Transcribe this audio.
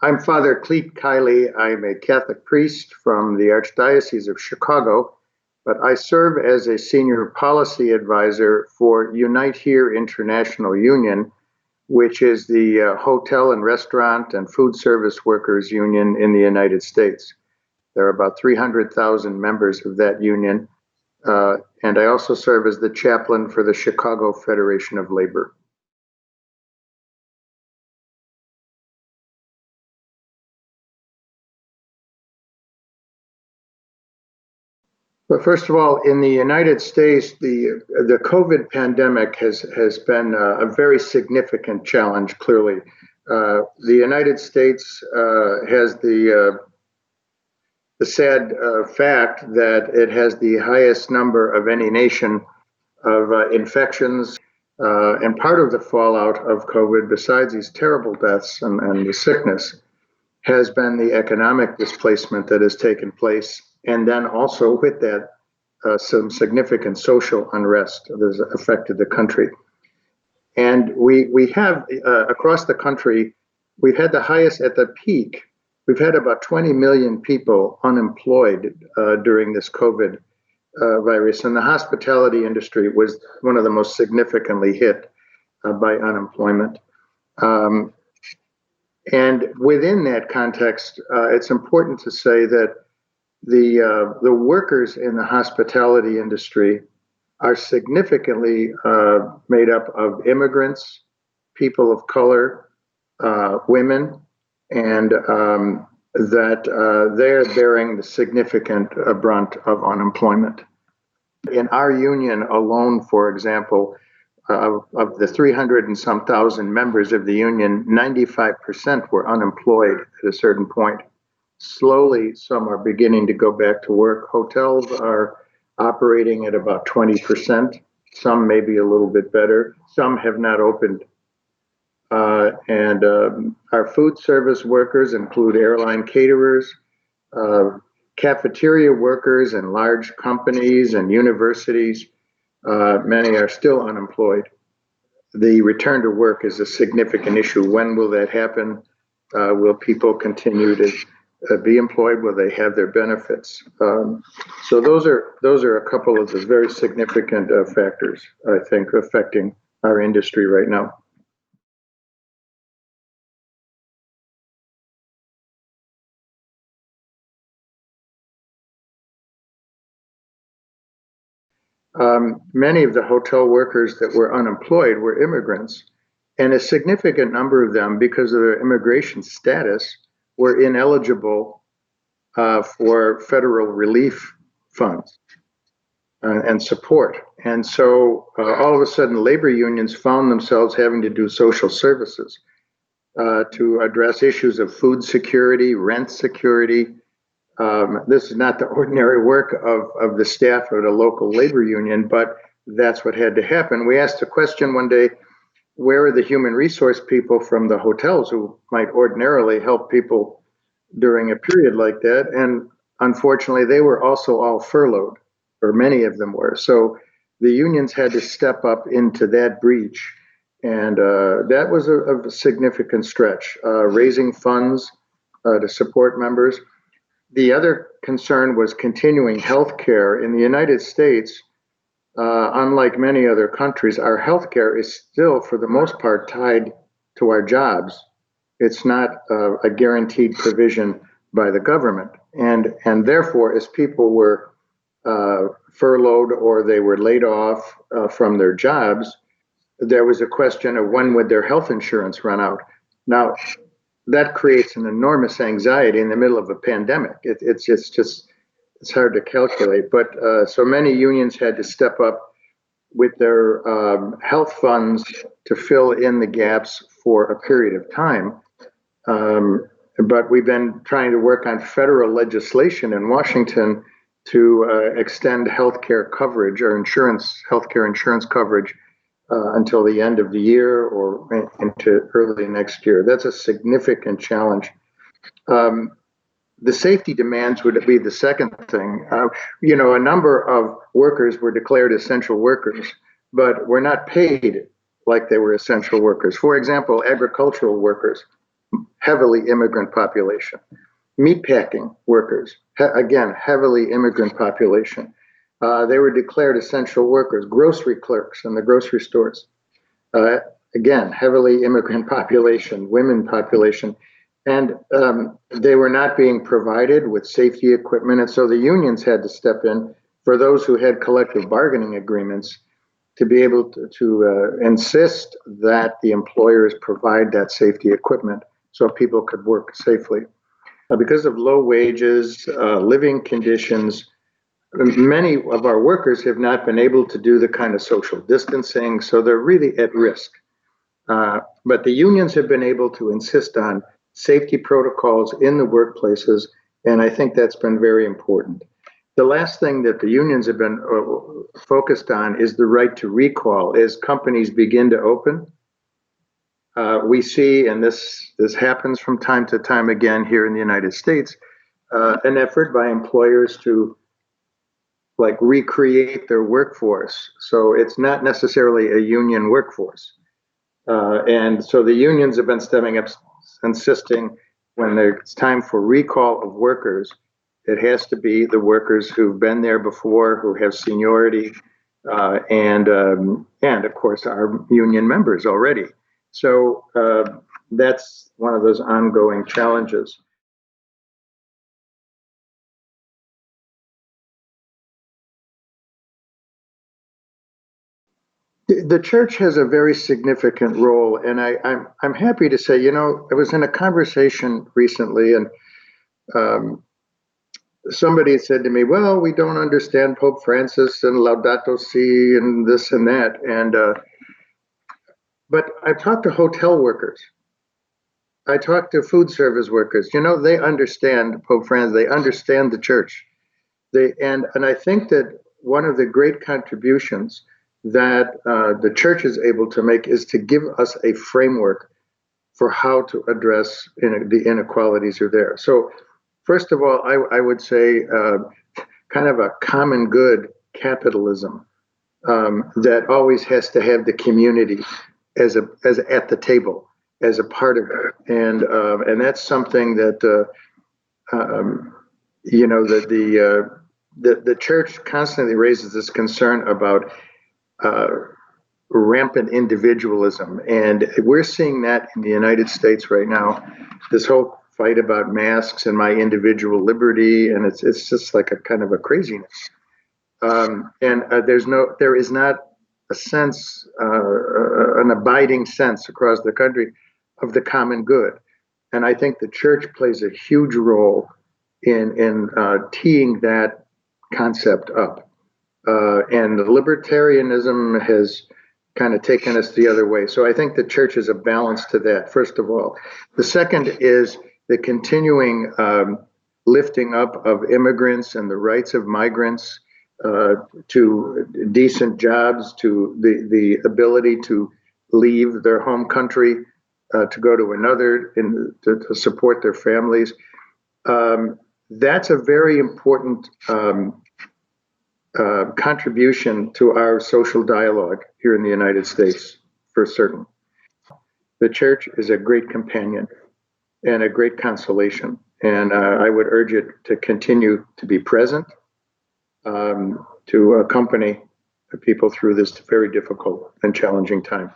I'm Father Clete Kiley. I'm a Catholic priest from the Archdiocese of Chicago, but I serve as a senior policy advisor for Unite Here International Union, which is the hotel and restaurant and food service workers union in the United States. There are about 300,000 members of that union, and I also serve as the chaplain for the Chicago Federation of Labor. But first of all, in the United States, the COVID pandemic has been a very significant challenge, clearly. The United States has the sad fact that it has the highest number of any nation of infections. And part of the fallout of COVID, besides these terrible deaths and the sickness, has been the economic displacement that has taken place. And then also with that, some significant social unrest that has affected the country. And we have, across the country, we've had the highest at the peak. We've had about 20 million people unemployed during this COVID virus. And the hospitality industry was one of the most significantly hit by unemployment. And within that context, it's important to say that the workers in the hospitality industry are significantly made up of immigrants, people of color, women, and that they're bearing the significant brunt of unemployment. In our union alone, for example, of the 300 and some thousand members of the union, 95% were unemployed at a certain point. Slowly, some are beginning to go back to work. Hotels are operating at about 20%. Some may be a little bit better. Some have not opened. And our food service workers include airline caterers, cafeteria workers in large companies and universities. Many are still unemployed. The return to work is a significant issue. When will that happen? Will people continue to be employed? Will they have their benefits? So those are a couple of the very significant factors, I think, affecting our industry right now. Many of the hotel workers that were unemployed were immigrants, and a significant number of them, because of their immigration status, were ineligible for federal relief funds and support. And so all of a sudden, labor unions found themselves having to do social services to address issues of food security, rent security. This is not the ordinary work of the staff of the local labor union, but that's what had to happen. We asked a question one day, where are the human resource people from the hotels who might ordinarily help people during a period like that? And unfortunately, they were also all furloughed, or many of them were. So the unions had to step up into that breach. And that was a significant stretch, raising funds to support members. The other concern was continuing health care. In the United States, unlike many other countries, our health care is still, for the most part, tied to our jobs. It's not a guaranteed provision by the government. And therefore, as people were furloughed or they were laid off from their jobs, there was a question of when would their health insurance run out. Now, that creates an enormous anxiety in the middle of a pandemic. It's hard to calculate. But so many unions had to step up with their health funds to fill in the gaps for a period of time. But we've been trying to work on federal legislation in Washington to extend healthcare coverage or healthcare insurance coverage until the end of the year or into early next year. That's a significant challenge. the safety demands would be the second thing. A number of workers were declared essential workers, but were not paid like they were essential workers. For example, agricultural workers, heavily immigrant population. Meatpacking workers, again, heavily immigrant population. They were declared essential workers. Grocery clerks in the grocery stores, uh, again, heavily immigrant population, women population. And they were not being provided with safety equipment. And so the unions had to step in for those who had collective bargaining agreements to be able to insist that the employers provide that safety equipment so people could work safely. Because of low wages, living conditions, many of our workers have not been able to do the kind of social distancing, so they're really at risk. But the unions have been able to insist on safety protocols in the workplaces, and I think that's been very important. The last thing that the unions have been focused on is the right to recall. As companies begin to open, we see, and this happens from time to time again here in the United States, an effort by employers to recreate their workforce. So it's not necessarily a union workforce. And so the unions have been stepping up, insisting when it's time for recall of workers, it has to be the workers who've been there before, who have seniority, and of course our union members already. So that's one of those ongoing challenges. The church has a very significant role, and I'm happy to say, I was in a conversation recently, and somebody said to me, "Well, we don't understand Pope Francis and Laudato Si and this and that," and but I've talked to hotel workers, I talked to food service workers. They understand Pope Francis, they understand the church. And I think that one of the great contributions that the church is able to make is to give us a framework for how to address the inequalities are there. So, first of all, I would say kind of a common good capitalism that always has to have the community as at the table as a part of it, and that's something that the church constantly raises this concern about rampant individualism, and we're seeing that in the United States right now. This whole fight about masks and my individual liberty, and it's just like a kind of a craziness. And there is not a sense, an abiding sense across the country of the common good, and I think the church plays a huge role in teeing that concept up. And the libertarianism has kind of taken us the other way. So I think the church is a balance to that, first of all. The second is the continuing lifting up of immigrants and the rights of migrants to decent jobs, to the ability to leave their home country to go to another to support their families. That's a very important contribution to our social dialogue here in the United States, for certain. The church is a great companion and a great consolation, and I would urge it to continue to be present, to accompany the people through this very difficult and challenging time.